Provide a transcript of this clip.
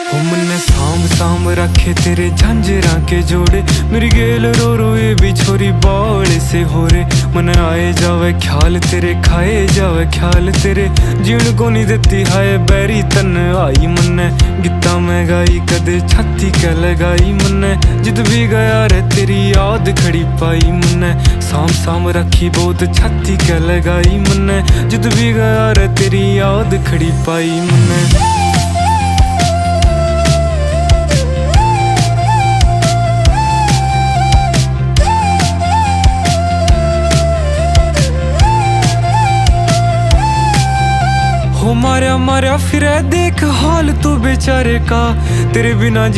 हो मन्ने सांभ सांभ रखे तेरे झांझरा के जोड़े, मेरी गेल रो रो ये भी छोरी बावले से हो रे। मन आए जावे ख्याल तेरे, खाए जावे ख्याल तेरे, जीण को नहीं देती हाय बैरी तन आई। मन्ने गीता में गाई कदे छाती के लगाई, मन्ने जिद भी गया रे तेरी याद खड़ी पाई। मन्ने सांभ सांभ रखी बहुत छाती के लगाई, मन्ने जिद भी गया रे तेरी याद खड़ी पाई। मन्ने हो मारा मारा फिर देख हाल तू बेचारे का, तेरे बिना जी